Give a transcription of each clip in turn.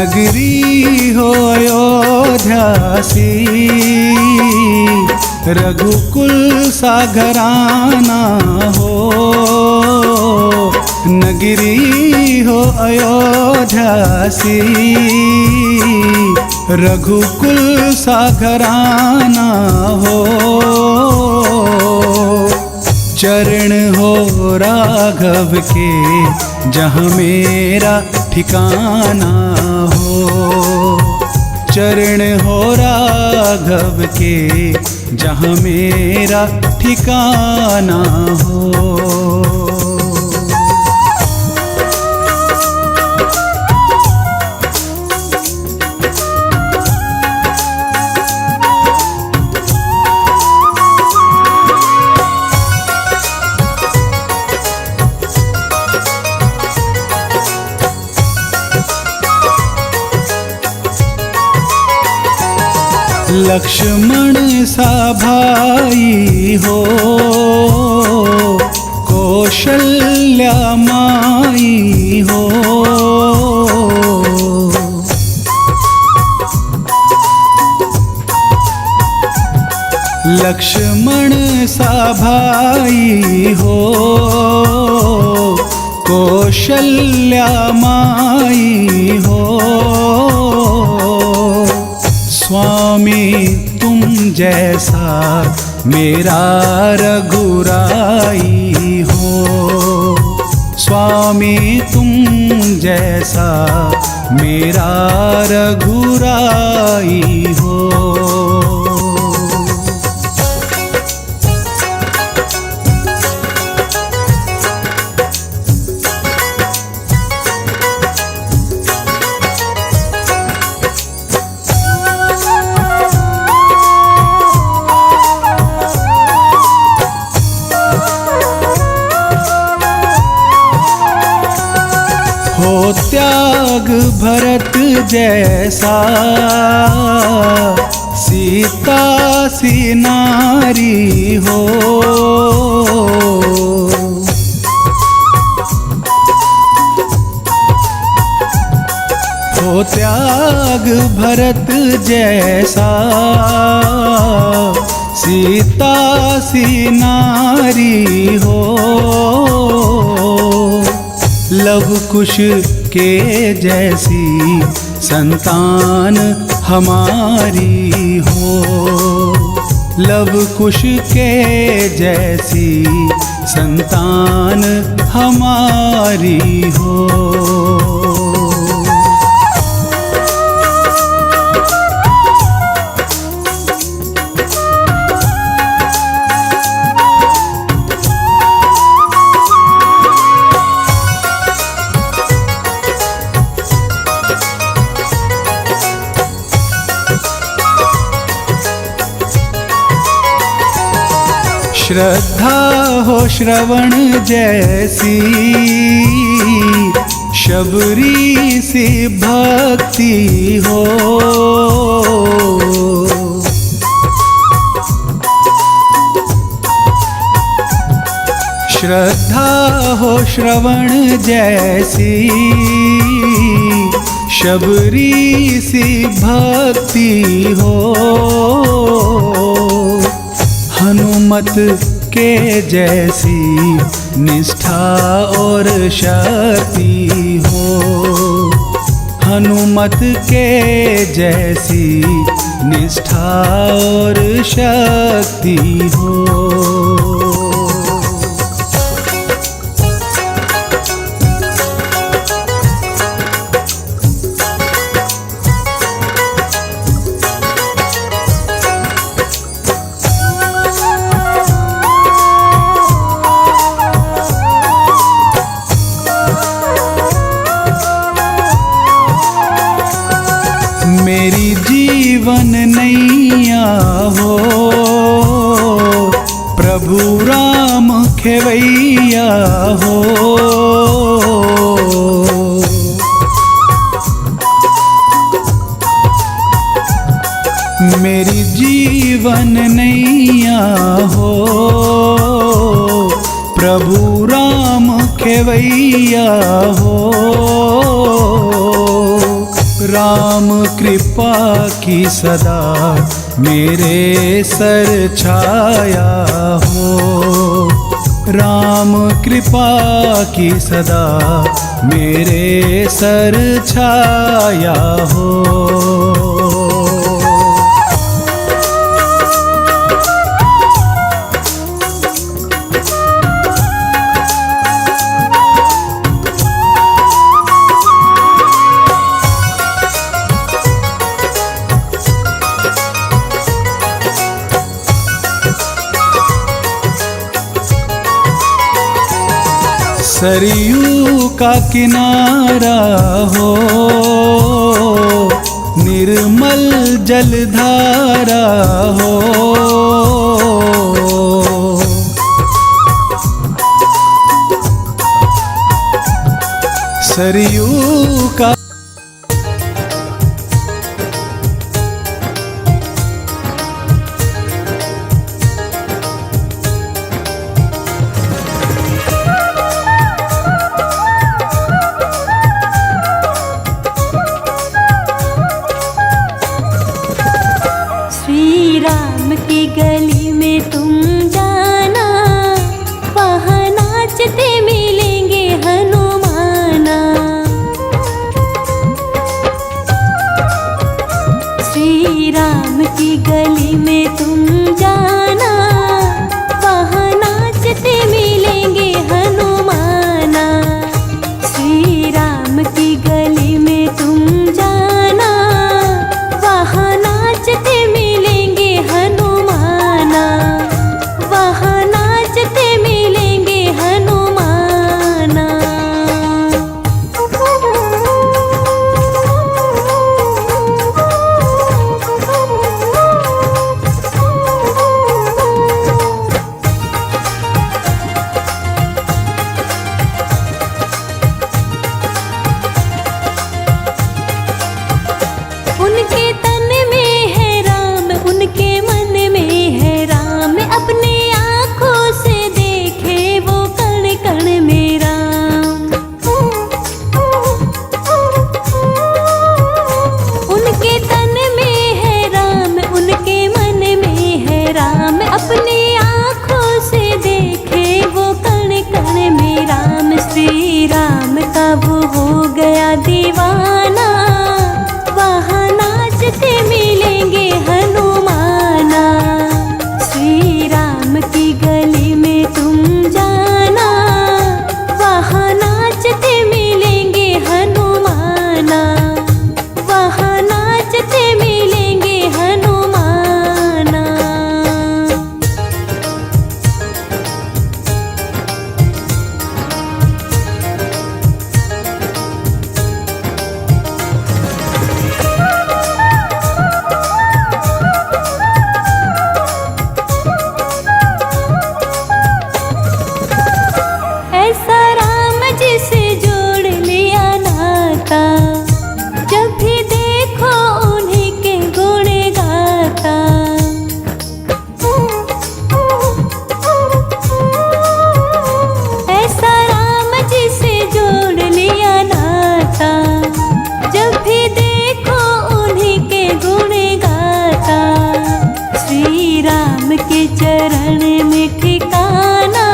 नगरी हो अयोध्यासी, रघुकुल सा घराना हो। नगरी हो अयोध्यासी, रघुकुल सा घराना हो। चरण हो राघव के जहाँ मेरा ठिकाना हो। चरण हो राघव के जहाँ मेरा ठिकाना हो। लक्ष्मण सा भाई हो, कौशल्या माई हो। लक्ष्मण सा भाई हो, कौशल्या माई हो। स्वामी तुम जैसा मेरा रघुराई हो। स्वामी तुम जैसा मेरा रघुराई हो। हो त्याग भरत जैसा, सीता सी नारी हो। हो त्याग भरत जैसा, सीता सी नारी हो। लव कुश के जैसी संतान हमारी हो। लव कुश के जैसी संतान हमारी हो। श्रद्धा हो श्रवण जैसी, शबरी सी भक्ति हो। श्रद्धा हो श्रवण जैसी, शबरी सी भक्ति हो। हनुमत के जैसी निष्ठा और शक्ति हो। हनुमत के जैसी निष्ठा और शक्ति हो। मेरी जीवन नैया हो, प्रभु राम खेवैया हो। मेरी जीवन नैया हो, प्रभु राम खेवैया हो। राम कृपा की सदा मेरे सर छाया हो। राम कृपा की सदा मेरे सर छाया हो। सरयू का किनारा हो, निर्मल जलधारा हो। सरयू का राम की गली में तुम जाना, वहाँ नाचते मिलेंगे हनुमाना। श्री राम की गली में तुम जाना, वहाँ नाचते मिलेंगे हनुमाना। श्री राम की गली में तुम जाना, वहाँ नाचते मिलेंगे हनुमाना। वहाँ नाचते मिलेंगे हनुमाना। उनके तन में है राम, उनके मन में है राम। अपने आँखों से देखे वो कण कण में राम। उनके तन में है राम, उनके मन में है राम। अपने आँखों से देखे वो कण कण में राम। श्री राम का वो हो गया दीवाना, वहाँ नाचते मिलेंगे हनुमाना। श्री राम की गली में तुम जाना, वहाँ नाचते मिलेंगे हनुमाना। वहाँ नाचते मिलेंगे हनुमाना। ऐसा राम जिसे जोड़ लिया नाता, जब भी देखो उन्हीं के गुण गाता। ऐसा राम जिसे जोड़ लिया नाता, जब भी देखो उन्हीं के गुण गाता। श्री राम के चरण में ठिकाना,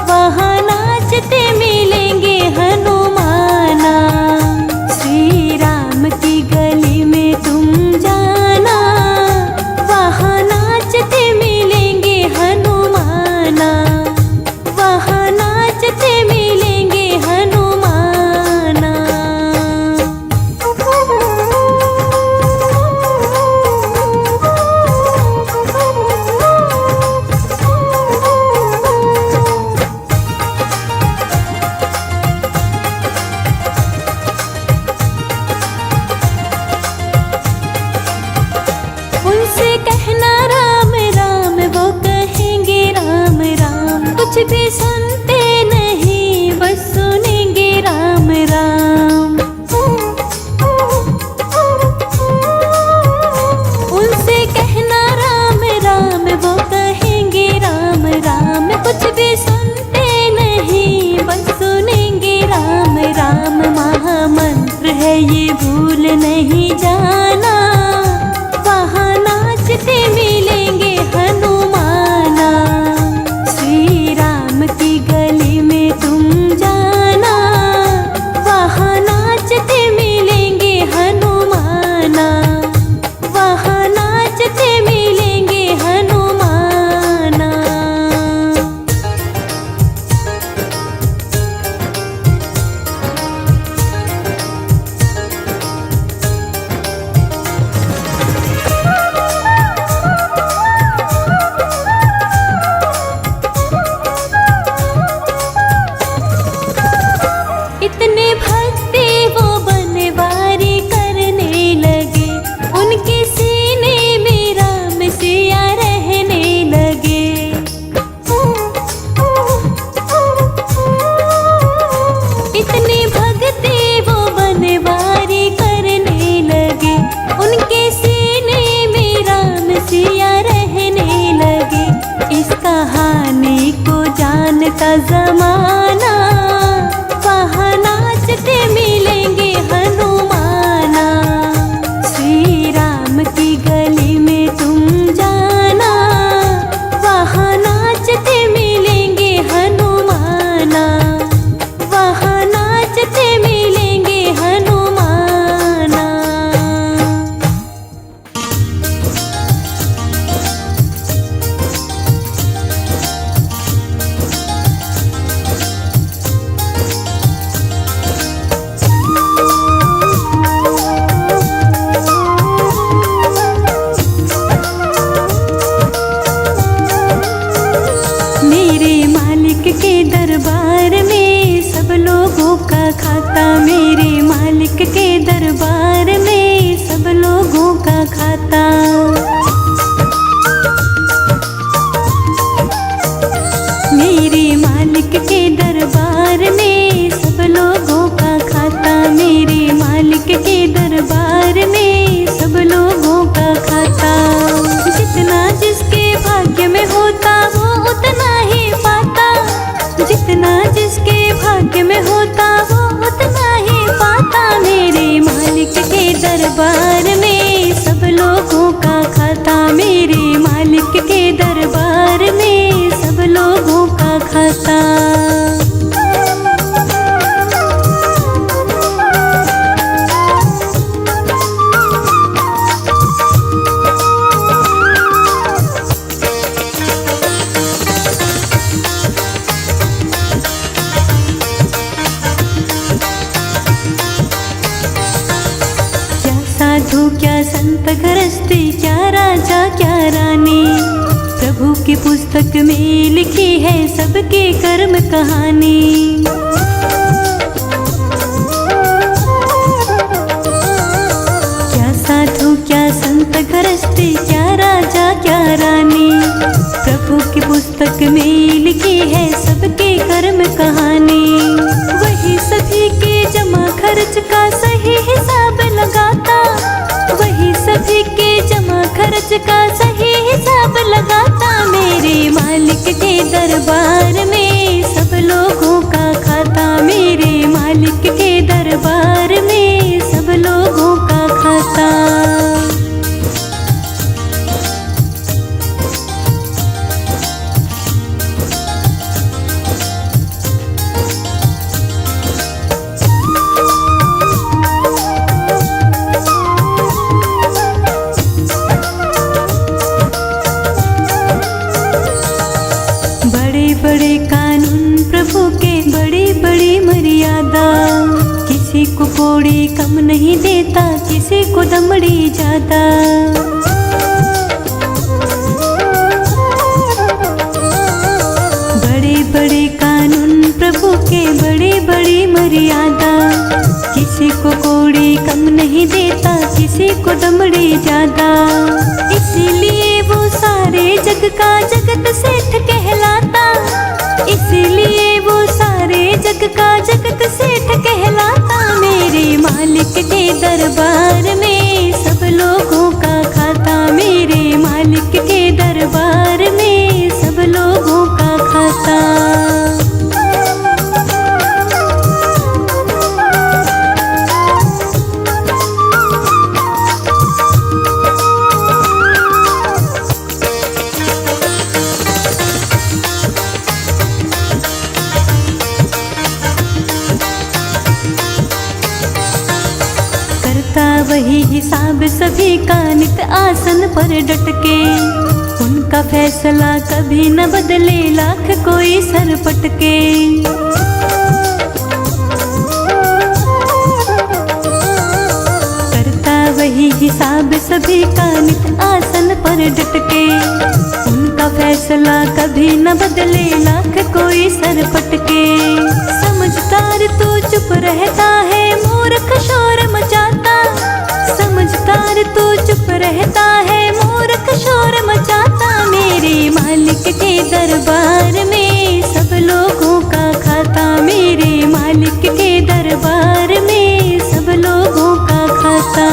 वहाँ नाचते मिलेंगे हनुमाना। श्री राम की गली में तुम जाना, वहाँ नाचते मिलेंगे हनुमाना। वहाँ नाचते मिलेंगे हनुमाना। उनसे कहना राम राम, वो कहेंगे राम राम। कुछ भी सुनते नहीं, बस सुनेंगे राम राम। उनसे कहना राम राम, वो कहेंगे राम राम। कुछ भी सुनते नहीं, बस सुनेंगे राम राम। महामंत्र है ये भूल जमाने को जानता जमाना, वहाँ नाचते मिलेंगे हनुमाना। श्री राम की गली में तुम जाना, वहाँ नाचते मिलेंगे हनुमाना, वहाँ नाचते मिलेंगे हनुमाना। मेरे मालिक के दरबार में सब लोगों का खाता, मेरे मालिक के दरबार में सब लोगों का खाता। मेरे मालिक के दरबार में सब लोगों का खाता, मेरे मालिक के दरबार में सब लोगों का खाता। जितना जिसके भाग्य में होता वो उतना ही पाता, जितना जिसके भाग्य में होता वो उतना ही पाता। मेरे मालिक के दरबार में सब लोगों का खाता, मेरे मालिक के दरबार में सब लोगों का खाता। क्या साधु क्या संत गृहस्थी, क्या राजा क्या रानी, प्रभु की पुस्तक में लिखी है सबके कर्म कहानी। क्या साधु क्या संत गृहस्थी, क्या राजा क्या रानी, प्रभु की पुस्तक में लिखी है सबके कर्म कहानी। वही सभी के जमा खर्च का सही हिसाब लगाता, वही सभी के जमा खर्च का सही हिसाब लगाता। मेरे मालिक के दरबार में सब लोगों का खाता, मेरे मालिक के दरबार में सब लोगों का खाता। बड़े कानून प्रभु के, बड़ी बड़ी मर्यादा, किसी को कोड़ी कम नहीं देता, किसी को दमड़ी ज्यादा। बड़े बड़े कानून प्रभु के, बड़ी बड़ी मर्यादा, किसी को कोड़ी कम नहीं देता, किसी को दमड़ी ज्यादा। इसीलिए वो सारे जग का जगत सेठ कहलाता, इसीलिए वो सारे जग का जगत सेठ कहलाता। मेरे मालिक के दरबार में सब लोगों का खाता, मेरे मालिक के दरबार में सब लोगों का खाता। वही हिसाब सभी का नित आसन पर डट के, उनका फैसला कभी न बदले लाख कोई सर पटके। करता वही हिसाब सभी का नित आसन पर डट के, उनका फैसला कभी न बदले लाख कोई सर पटके। समझदार तू चुप रहता है, मूर्ख शोर मचाता, समझदार तू चुप रहता है, मूर्ख शोर मचाता। मेरे मालिक के दरबार में सब लोगों का खाता, मेरे मालिक के दरबार में सब लोगों का खाता।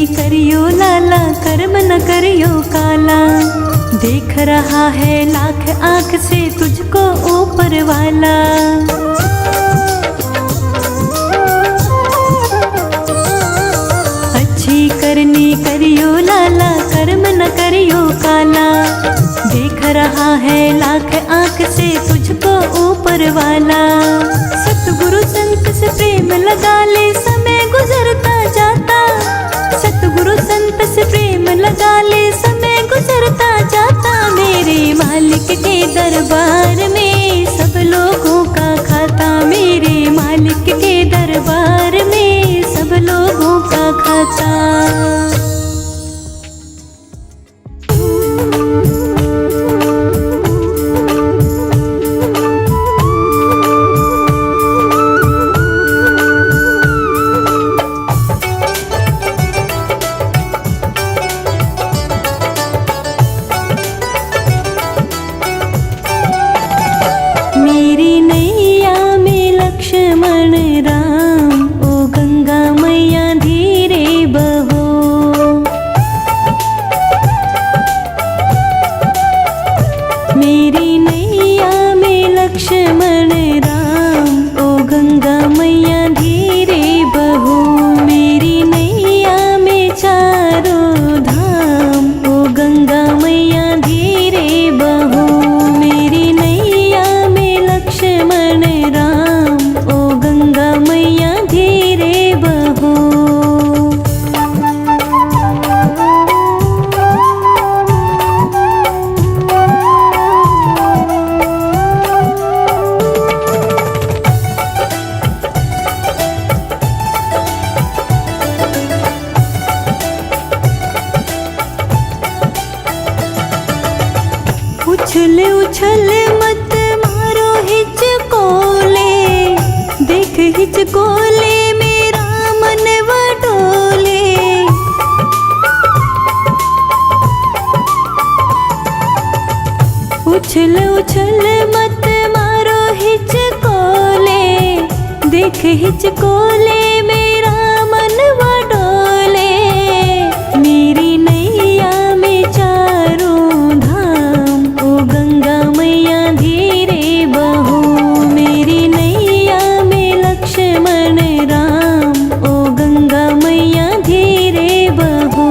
करियो लाला, कर्म न करियो काला। देख रहा है लाख आंख से तुझको ऊपर वाला। अच्छी करनी करियो लाला, कर्म न करियो काला। देख रहा है लाख आंख से तुझको ऊपर वाला। सतगुरु संत से प्रेम लगा ले, समय गुजरता जाता। सतगुरु संत से प्रेम लगा ले, समय गुजरता जाता। मेरे मालिक के दरबार में सब लोगों का खाता। मेरे मालिक के दरबार में सब लोगों का खाता। मेरी नैया में लक्ष्मण राम, ओ गंगा मैया धीरे बहो। मेरी नैया में लक्ष्मण राम, ओ गंगा मैया धीरे बहो। मेरी नैया में चारों धाम, ओ गंगा मैया धीरे बहो। मेरी नैया में लक्ष्मण राम, ओ गंगा मैया धीरे बहो। उछल उछल मत मारो हिचकोले, देख हिचकोले मेरा मन वडोले। उछल उछल मत मारो हिचकोले, देख हिचकोले मेरा मन वडोले। मेरी नैया में चारों धाम, ओ गंगा मैया धीरे बहो। मेरी नैया में लक्ष्मण राम, ओ गंगा मैया धीरे बहो।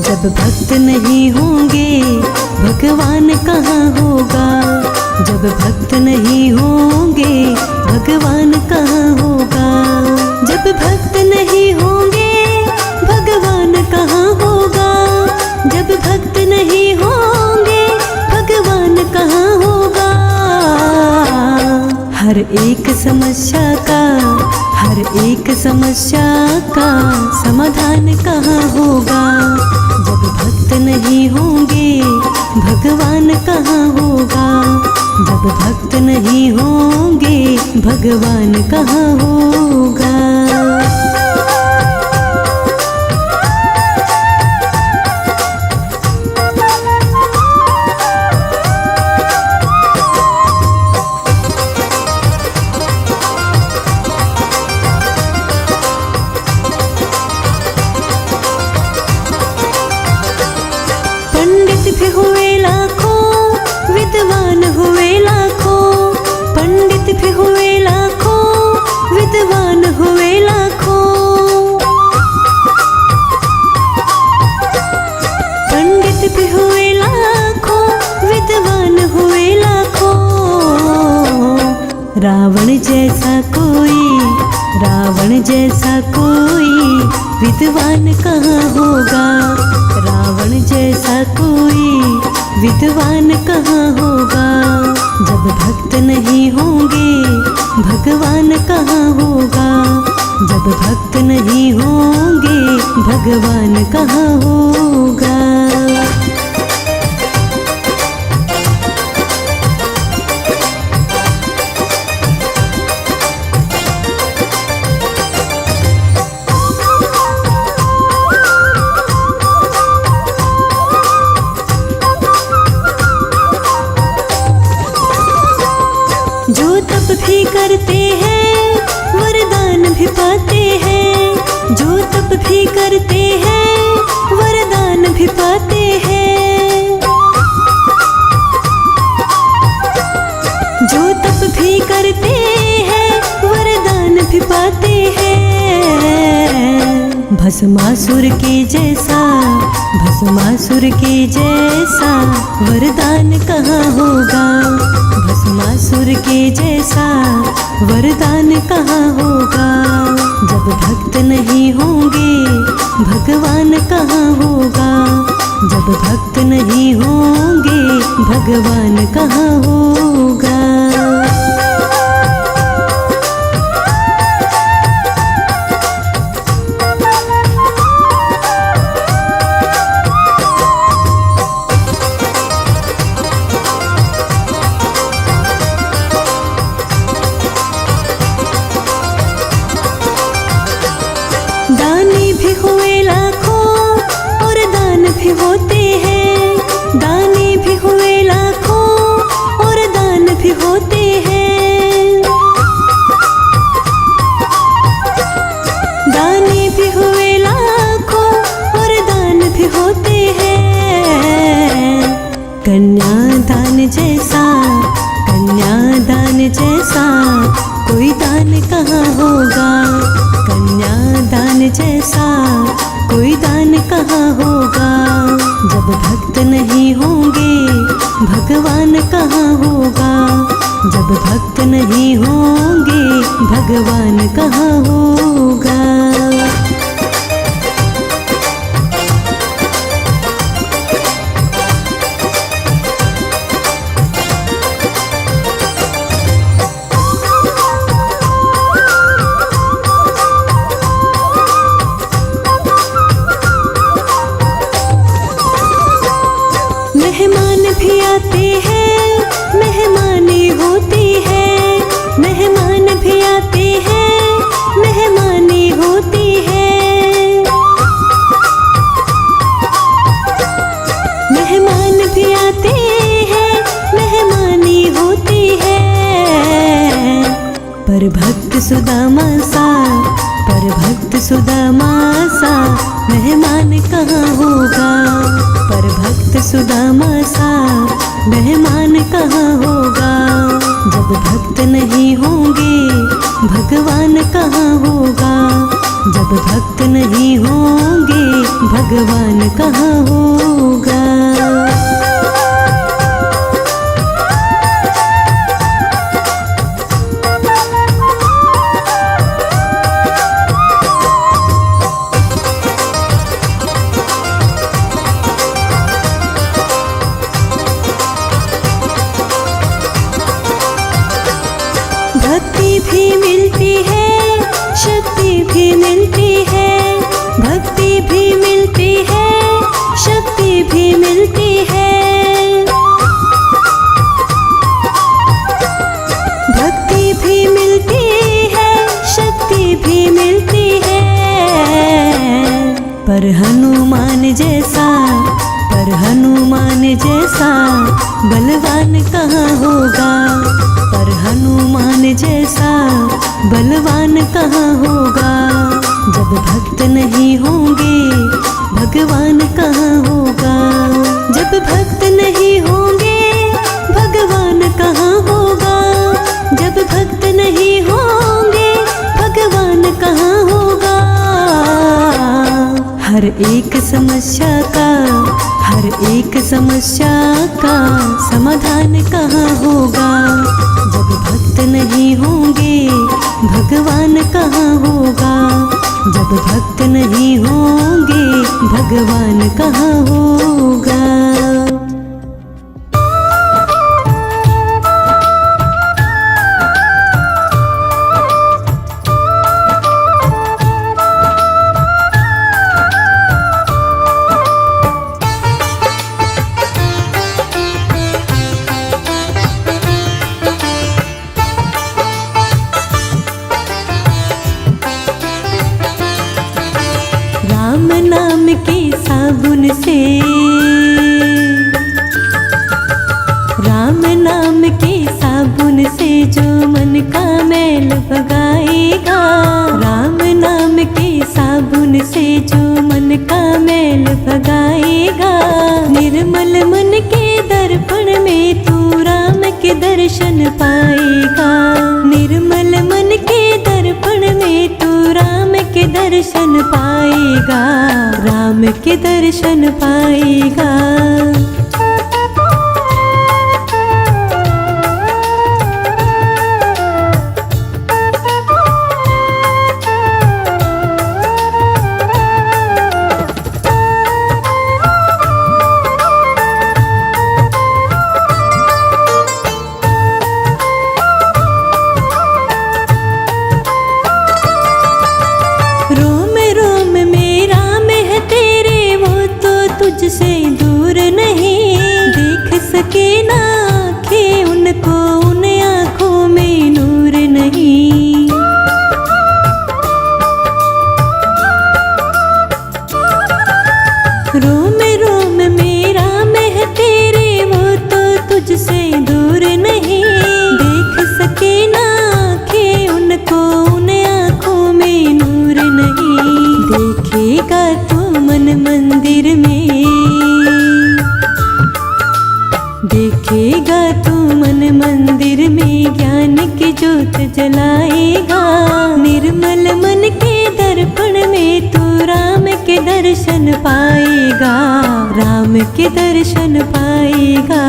जब भक्त नहीं होंगे भगवान कहाँ होगा। जब भक्त नहीं होंगे भगवान कहाँ होगा। जब भक्त नहीं होंगे भगवान कहाँ होगा। जब भक्त नहीं होंगे भगवान कहाँ होगा। हर एक समस्या का समाधान कहाँ होगा। जब भक्त नहीं होंगे भगवान कहाँ होगा। जब भक्त नहीं होंगे भगवान कहाँ होगा। पंडित भी हुए लाखों विद्वान हुए लाखों। पंडित भी हुए लाखों विद्वान हुए लाखों। पंडित भी हुए लाखों विद्वान हुए लाखों। रावण जैसा कोई विद्वान कहाँ होगा। रावण जैसा कोई विद्वान कहाँ होगा। जब भक्त नहीं होंगे भगवान कहाँ होगा। जब भक्त नहीं होंगे भगवान कहाँ होगा। जो तप भी करते हैं वरदान भी पाते हैं। जो तप भी करते हैं वरदान भी पाते हैं। जो तप भी करते हैं वरदान भी पाते हैं। भस्मासुर के जैसा वरदान कहाँ होगा। भस्मासुर के जैसा वरदान कहाँ होगा। जब भक्त नहीं होंगे भगवान कहाँ होगा। जब भक्त नहीं होंगे भगवान कहाँ होगा। दानी भी हुए लाखों और दान भी होते हैं। दानी भी हुए लाखों और दान भी होते हैं। दानी भी हुए लाखों और दान भी होते हैं। कन्यादान जैसा कोई दान कहाँ होगा। कन्यादान जैसा कोई दान कहाँ होगा। जब भक्त नहीं होंगे भगवान कहाँ होगा। जब भक्त नहीं होंगे भगवान कहाँ होगा। मेहमान भी आते हैं मेहमानी होती है। मेहमान भी आते हैं मेहमानी होती है। मेहमान भी आते हैं मेहमानी होती है। पर भक्त सुदामा सा मेहमान कहाँ होगा। पर भक्त सुदामा सा मेहमान कहाँ होगा। जब भक्त नहीं होंगे भगवान कहाँ होगा। जब भक्त नहीं होंगे भगवान कहाँ होगा। भक्ति भी मिलती है, शक्ति भी मिलती है। भक्ति भी मिलती है, शक्ति भी मिलती है। भक्ति भी मिलती है, शक्ति भी मिलती है। पर हनुमान जैसा बलवान कहाँ होगा। पर हनुमान जैसा बलवान कहाँ होगा। जब भक्त नहीं होंगे भगवान कहाँ होगा। जब भक्त नहीं होंगे भगवान कहाँ होगा। जब भक्त नहीं होंगे भगवान कहाँ होगा। हर एक समस्या का समाधान कहाँ होगा। जब भक्त नहीं होंगे भगवान कहाँ होगा। जब भक्त नहीं होंगे भगवान कहाँ होगा। राम नाम के साबुन से, राम नाम के साबुन से जो मन का मैल भगाएगा। राम नाम के साबुन से जो मन का मैल भगाएगा। निर्मल मन के दर्पण में तू राम के दर्शन पाएगा। निर्मल मन के दर्पण में तू राम के दर्शन पाएगा। राम के दर्शन पाएगा। तुझसे दूर नहीं देख सके ना आँखें उनको, उन आँखों में नूर नहीं। रोम रोम मेरा में तेरे वो तो तुझसे दूर नहीं देख सके ना आँखें उनको, उन आँखों में नूर नहीं। देखेगा तो मन मंदिर में, देखेगा तू मन मंदिर में ज्ञान की ज्योत जलाएगा। निर्मल मन के दर्पण में तू राम के दर्शन पाएगा। राम के दर्शन पाएगा।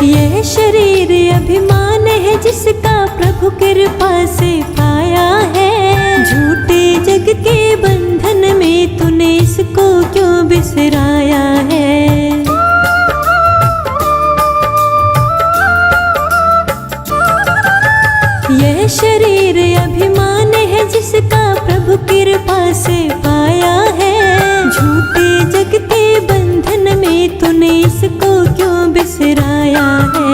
यह शरीर अभिमान है जिसका प्रभु कृपा से पाया है। झूठे जग के बंधन में तूने इसको क्यों बिसराया है। यह शरीर अभिमान है जिसका प्रभु कृपा से पाया है। झूठे जग के बंधन में तूने इसको क्यों बिसराया है।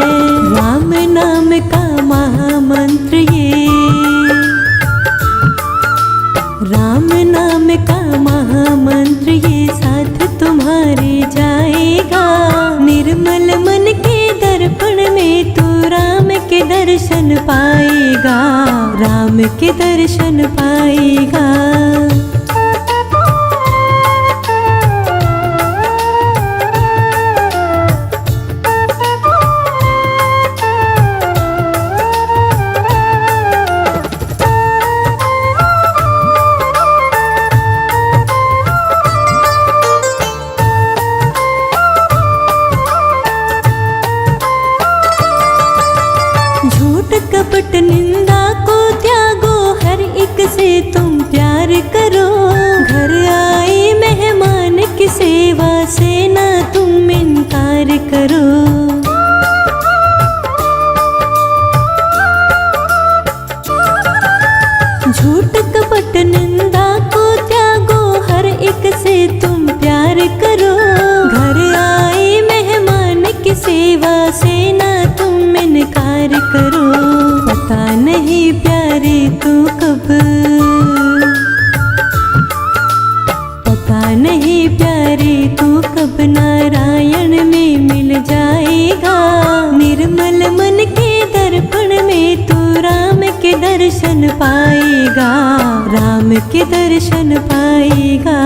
राम नाम का महामंत्र ये, राम नाम राम के दर्शन पाएगा। झूठ कपट निंदा को त्यागो, हर एक से तुम प्यार करो। घर आए मेहमान की सेवा से ना तुम इनकार करो। झूठ कपट निंदा को त्यागो, हर एक से तुम प्यार करो। घर आए मेहमान की सेवा से ना तुम इनकार करो। पता नहीं प्यारे तू कब, पता नहीं प्यारे तू कब नारायण में मिल जाएगा। निर्मल मन के दर्पण में तू राम के दर्शन पाएगा, राम के दर्शन पाएगा।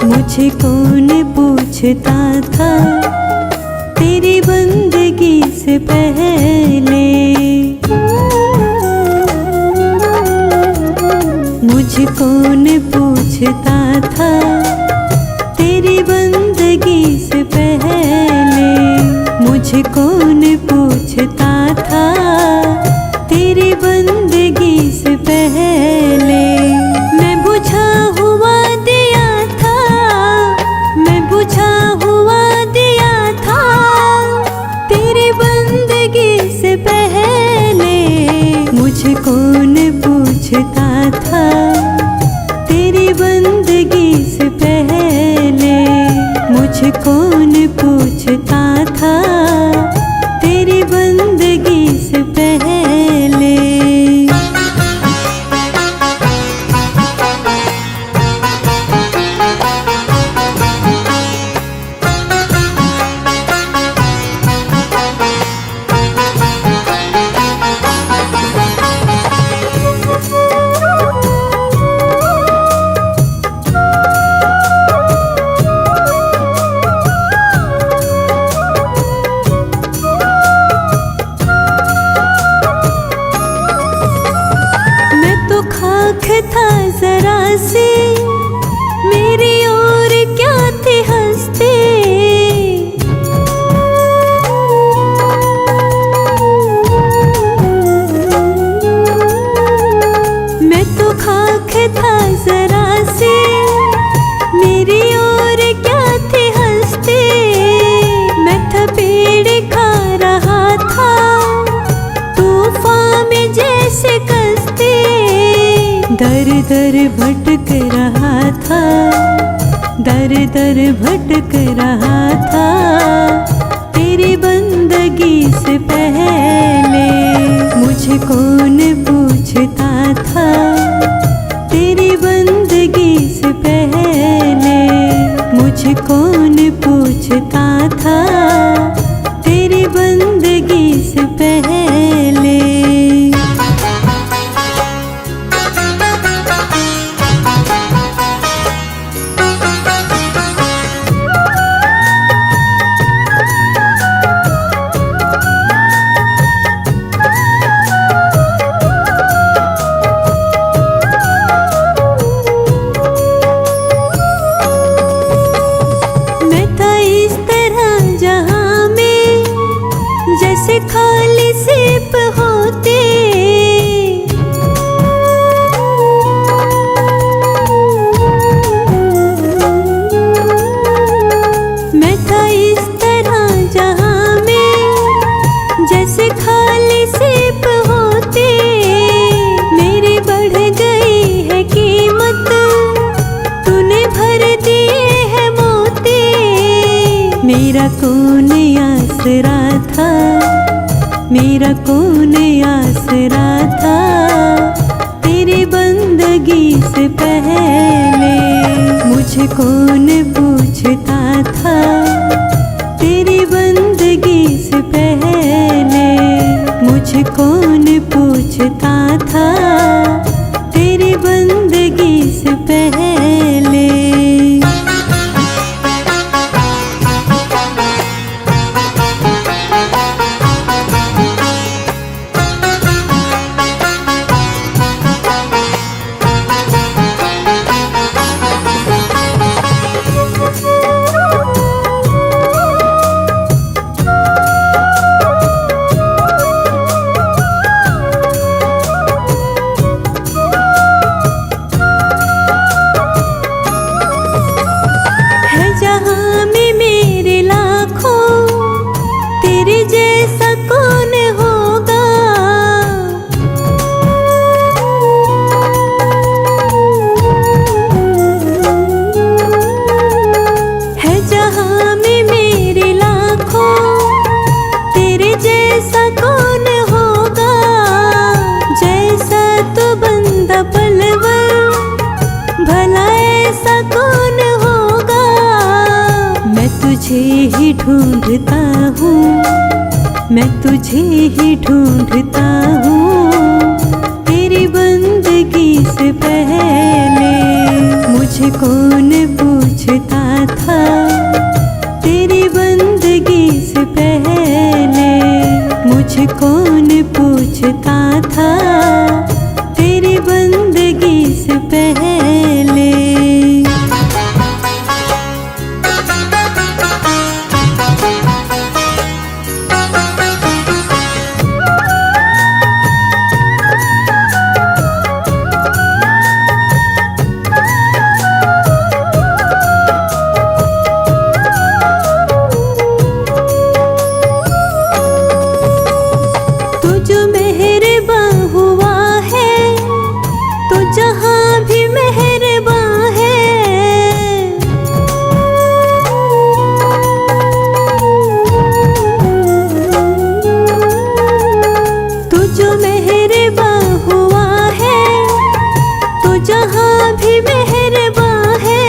मुझे कौन पूछता था तेरी बंदगी से पहले। मुझे कौन पूछता था तेरी बंदगी से पहले। मुझे कौन पूछता था तेरी बंदगी से पहले। मैं बुझा हुआ दिया था, मैं बुझा हुआ दिया था तेरी बंदगी से पहले। मुझे कौन पूछता था तेरी बंदगी से पहले। मुझे कौन पूछता था तेरी बंदगी से पहले। था जरा सी मेरी ओर क्या थे हंसते। मैं तो खाक था जरा सी मेरी ओर क्या थे हंसते। मैं था पेड़ खा रहा था तूफान में जैसे कसते। दर दर भटक रहा था, दर दर भटक रहा था तेरी बंदगी से पहले। मुझे कौन पूछता था तेरी बंदगी से पहले। मुझे कौन पूछता था तेरी बंदगी से पहले। मेरा कौन आसरा था, मेरा कौन आसरा था तेरी बंदगी से पहले। मुझे कौन पूछता था तेरी बंदगी से पहले। मुझे कौन पूछता था तेरी बंदगी से पहले। जहाँ में मेरे लाखों तेरे जैसा कौन होगा। है जहाँ में मेरे लाखों तेरे जैसा कौन होगा। जैसा तो बंदा पलवर भला ऐसा कौन होगा। मैं तुझे ही ढूंढता हूँ, मैं तुझे ही ढूंढता हूँ तेरी बंदगी से पहले। मुझे कौन पूछता था तेरी बंदगी से पहले। मुझे कौन पूछता था तेरी बंदगी से पहले। तू जो मेहरबान हुआ है तो जहाँ भी मेहरबान है। तू जो मेहरबान हुआ है तो जहाँ भी मेहरबान है।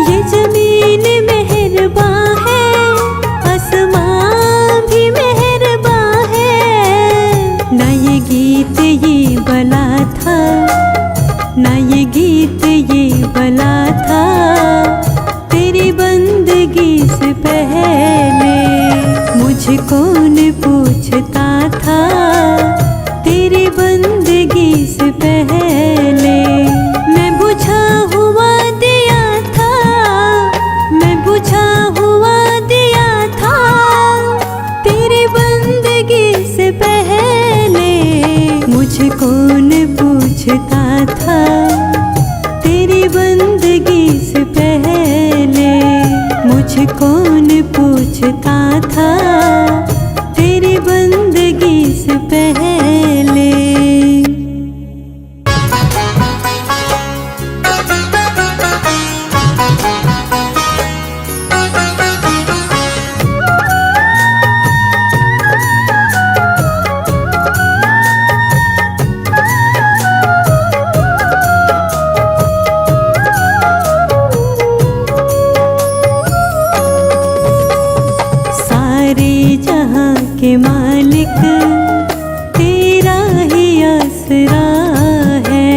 ये जमीन मेहरबान है, आसमां भी मेहरबान है। ना ये गीत ये बला था, ना ये गीत ये बला था तेरी बंदगी से पहले। मुझे कौन पूछता था तेरी बंदगी से पहले। मैं बुझा हुआ दिया था, मैं बुझा हुआ दिया था तेरी बंदगी से पहले। मुझे कौन पूछता था तेरी बंदगी से पहले। मुझे कौन पूछता था तेरी बंदगी से पहले। सारे जहाँ के मालिक तेरा ही आसरा है।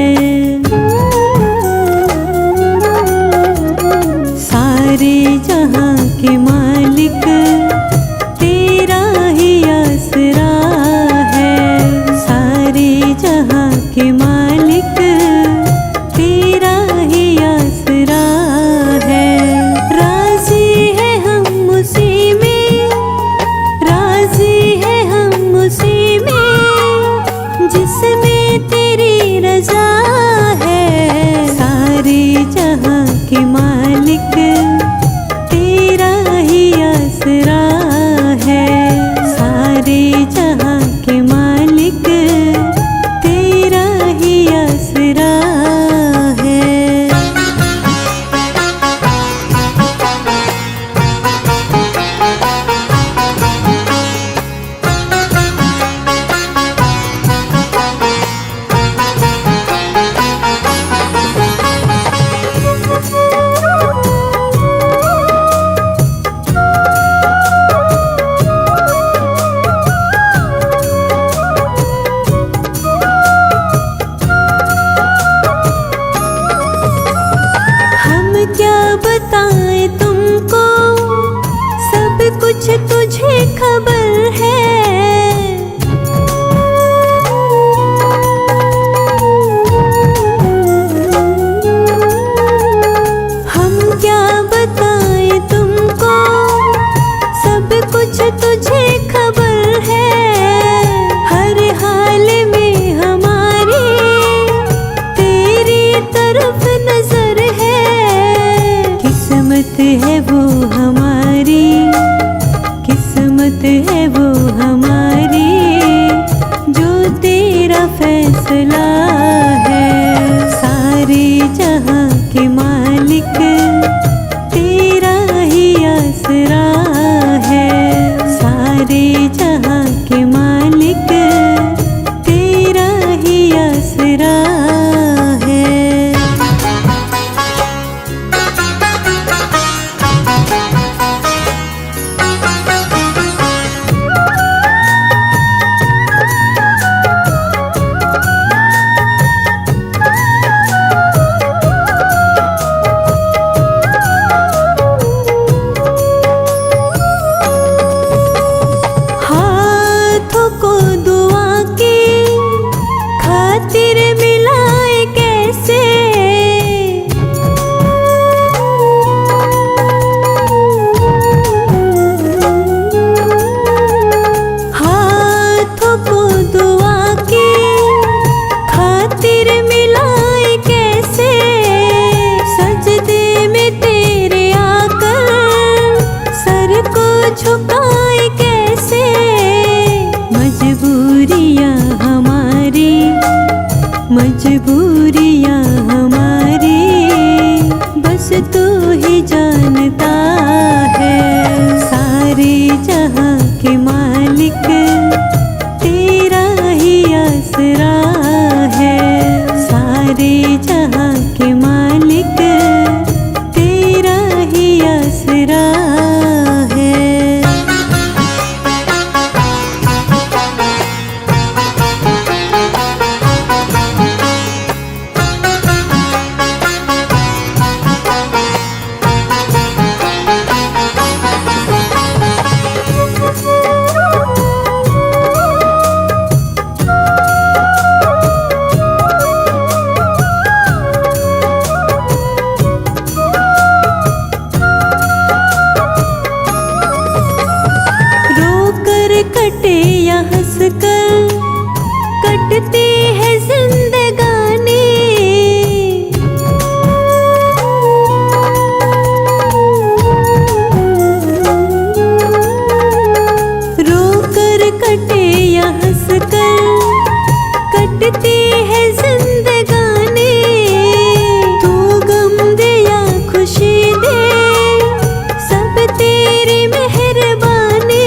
सारे जहाँ के मालिक तेरा ही आसरा है। सारे जहाँ के मालिक तेरा ही आसरा है। राजी है हम उसी में, राजी है हम उसी में जिसमें तेरी रजा है। सारे जहाँ के मालिक तेरा ही आसरा कुछ तुझे खबर है। हम क्या बताएं तुमको, सब कुछ तुझे खबर है। हर हाल में हमारी तेरी तरफ नजर है। किस्मत है वो हमारी, किस्मत है वो हमारी, जो तेरा फैसला है। सारे जहां के मालिक तेरा ही आसरा है। सारे जहां के मालिक तेरा ही आसरा है। झुकाए कैसे मजबूरियां हमारी, मजबूरियां हमारी, बस तू ही जानता है। सारे जहां के मालिक तेरा ही आसरा है। सारे जहां के मालिक तेरा ही आसरा है। कटे या हंस कर कटती है जिंदगानी। रो कर कटे या हंस कर कटती है जिंदगानी। तू गम दे या खुशी दे, सब तेरी मेहरबानी।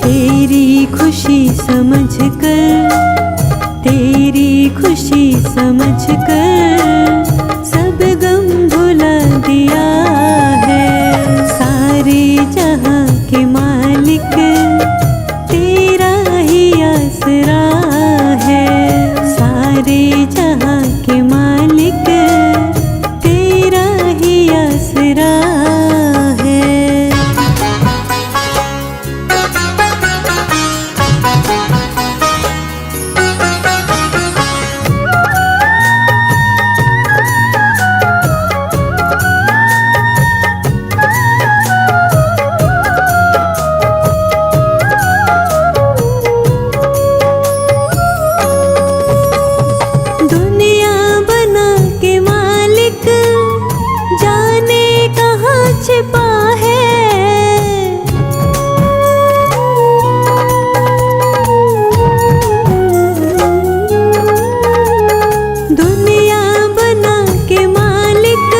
तेरी खुशी समझ कर, तेरी खुशी समझ कर सब गम भुला दिया है। सारे जहां के मालिक तेरा ही आसरा है। सारे जहां के मालिक तेरा ही आसरा है। दुनिया बना के मालिक जाने कहाँ छिपा है। दुनिया बना के मालिक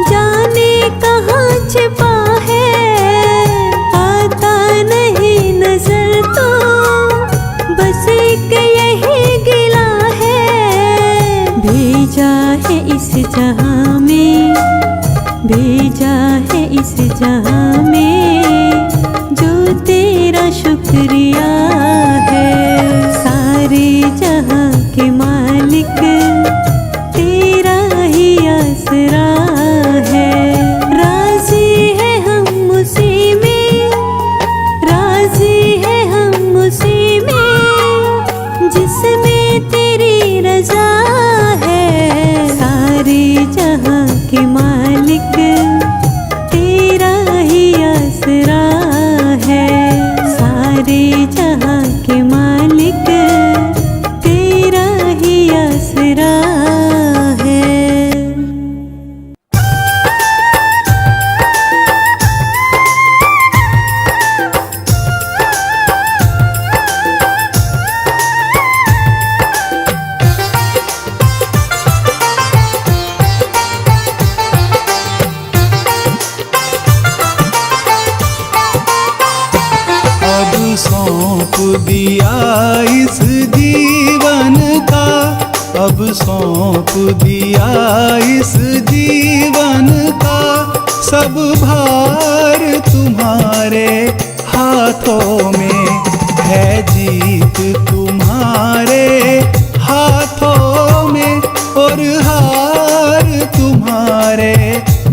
जाने कहाँ छिपा है। आता नहीं नजर तो बस एक यही गिला है। भेजा है इस जहां में जहां में जो तेरा शुक्रिया है। सारे जहां के मालिक तेरा ही आसरा है। राजी है हम उसी में, राजी है हम उसी में जिसमें तेरी रजा है। सारे जहां के मालिक तेरा ही आसरा है। सारे जहां के मालिक तेरा ही आसरा है। अब सौंप दिया इस जीवन का, अब सौंप दिया इस जीवन का, सब भार तुम्हारे हाथों में है। जीत तुम्हारे हाथों में और हार तुम्हारे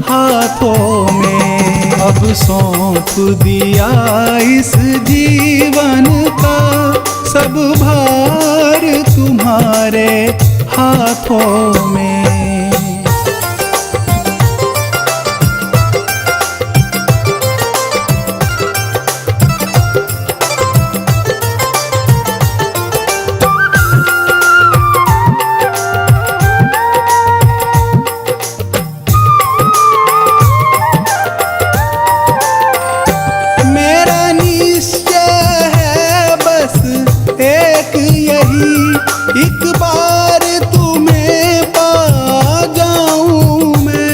हाथों में। अब सौंप दिया इस जीवन का, सब भार तुम्हारे हाथों में। मेरा निश्चय है बस एक यही, एक बार तुम्हें पा जाऊं मैं।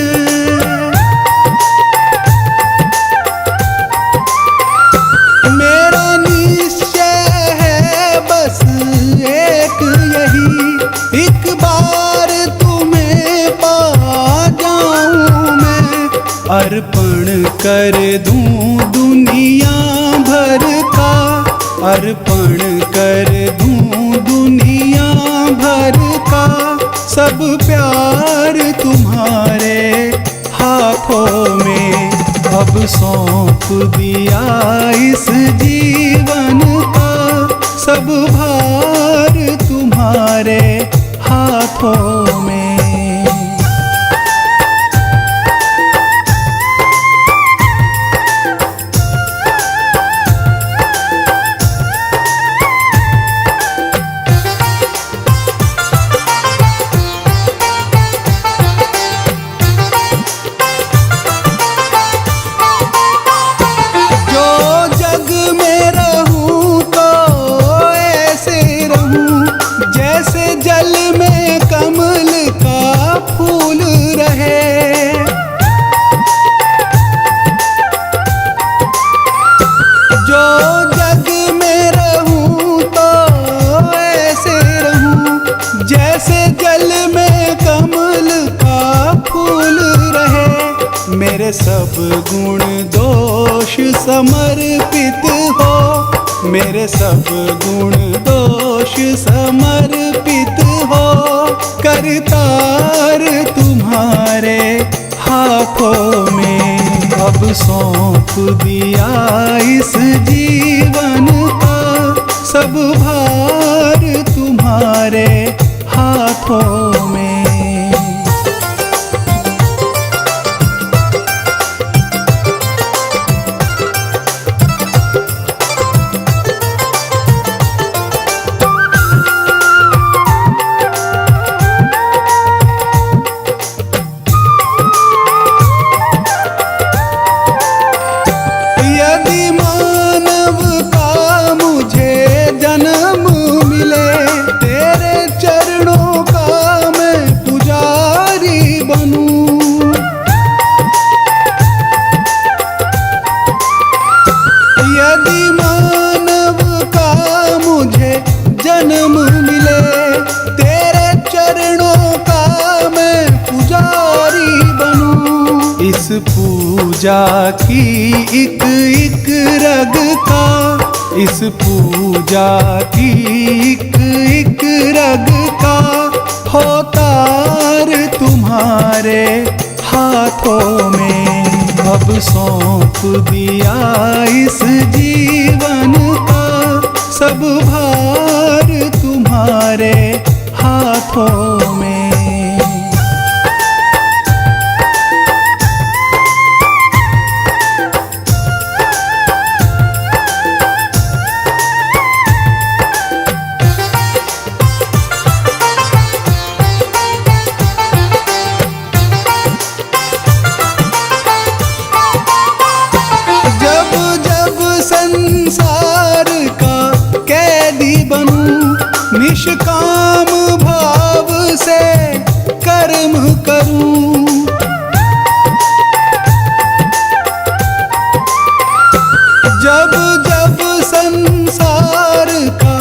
मेरा निश्चय है बस एक यही, एक बार तुम्हें पा जाऊं मैं। अर्पण कर दूं दुनिया भर का, अर्पण कर दूं दुनिया भर का, सब प्यार तुम्हारे हाथों में। अब सौंप दिया इस जीवन का, सब भार तुम्हारे हाथों में। जल में कमल का फूल रहे, जो जग में रहूं तो ऐसे रहूं, जैसे जल में कमल का फूल रहे। मेरे सब गुण दोष समर्पित हो, मेरे सब गुण दोष समर्पित हो। करतार तुम्हारे हाथों में। अब सौंप दिया इस जीवन का, सब भार तुम्हारे हाथों में। पूजा की एक एक रग का, इस पूजा की एक एक रग का होतार तुम्हारे हाथों में। अब सौंप दिया इस जीवन का सब भार तुम्हारे हाथों में। संसार का कैदी बनूं, निष्काम भाव से कर्म करूं। जब जब संसार का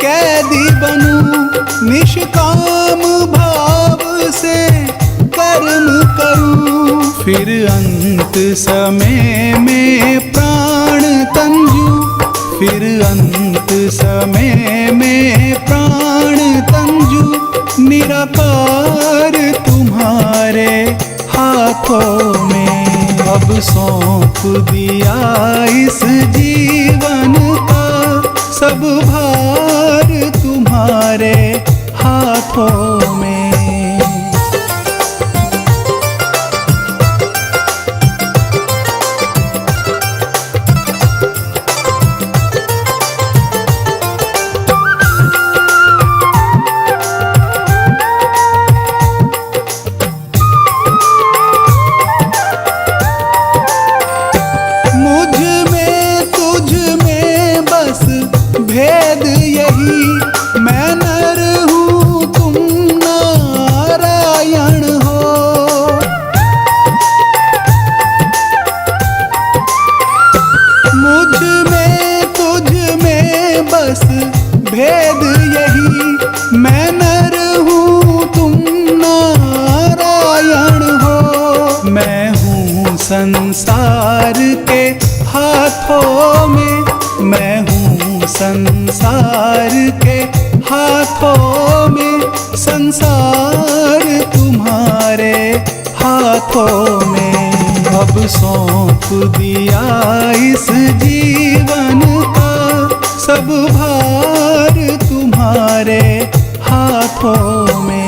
कैदी बनूं, निष्काम भाव से कर्म करूं। फिर अंत समय में प्राण तंजू, फिर अंत समय में प्राण तंजू निराकार तुम्हारे हाथों में। अब सौंप दिया इस जीवन का सब भार तुम्हारे हाथों में। भेद यही, मैं नर हूँ तुम नारायण हो। मुझ में तुझ में बस भेद यही, मैं नर हूँ तुम नारायण हो। मैं हूँ संसार के हाथों में, मैं हूँ संसार के हाथों में। संसार तुम्हारे हाथों में। अब सौंप दिया इस जीवन का सब भार तुम्हारे हाथों में।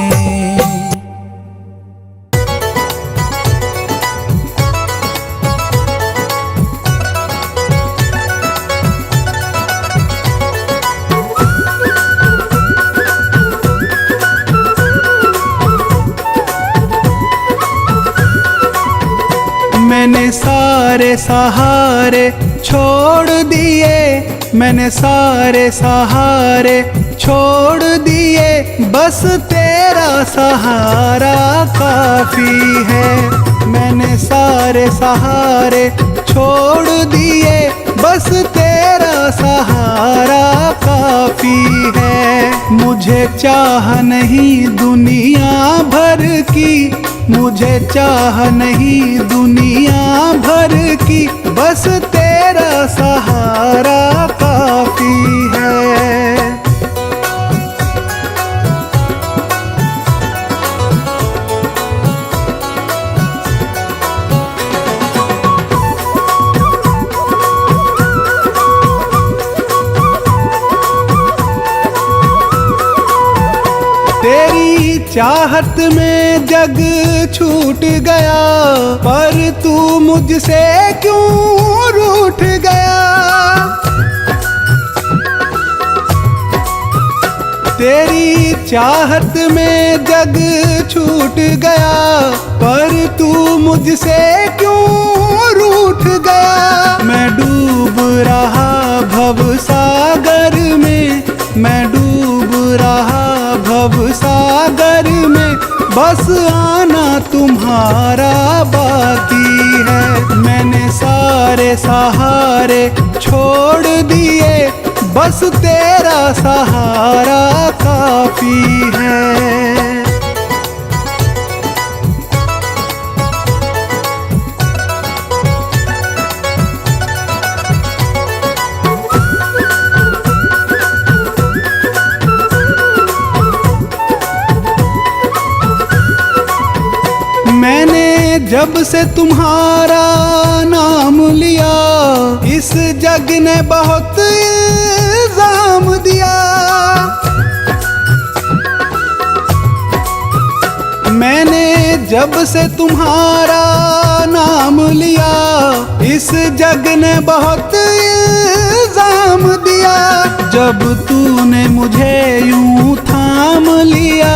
मैंने सारे सहारे छोड़ दिए, मैंने सारे सहारे छोड़ दिए, बस तेरा सहारा काफी है। मैंने सारे सहारे छोड़ दिए, बस तेरा सहारा काफी है। मुझे चाह नहीं दुनिया भर की, मुझे चाह नहीं दुनिया भर की, बस तेरा सहारा काफी है। तेरी चाहत में जग छूट गया, पर तू मुझसे क्यों रूठ गया। तेरी चाहत में जग छूट गया, पर तू मुझसे क्यों रूठ गया। मैं डूब रहा भव सागर में, मैं डूब रहा भव सागर में, बस आना तुम्हारा बाकी है। मैंने सारे सहारे छोड़ दिए, बस तेरा सहारा काफी है। जब से तुम्हारा नाम लिया इस जग ने बहुत इल्जाम दिया। मैंने जब से तुम्हारा नाम लिया इस जग ने बहुत इल्जाम दिया। जब तूने मुझे यूं थाम लिया,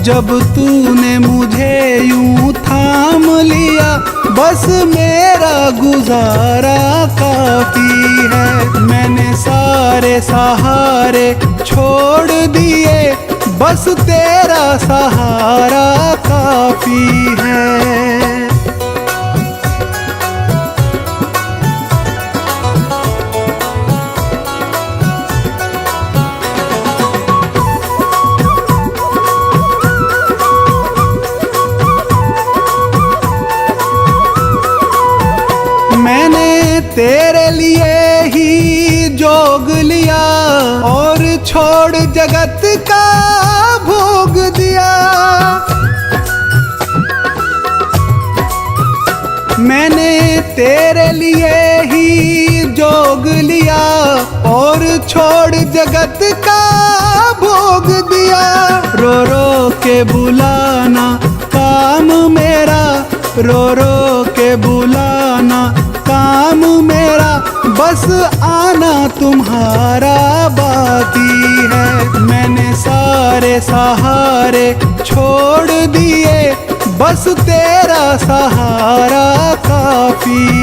जब तूने मुझे यूं थाम लिया, बस मेरा गुजारा काफी है। मैंने सारे सहारे छोड़ दिए, बस तेरा सहारा काफी है। मैंने तेरे लिए ही जोग लिया और छोड़ जगत का भोग दिया। मैंने तेरे लिए ही जोग लिया और छोड़ जगत का भोग दिया। रो रो के बुलाना काम मेरा, रो रो के बुलाना काम मेरा, बस आना तुम्हारा बाकी है। मैंने सारे सहारे छोड़ दिए, बस तेरा सहारा काफी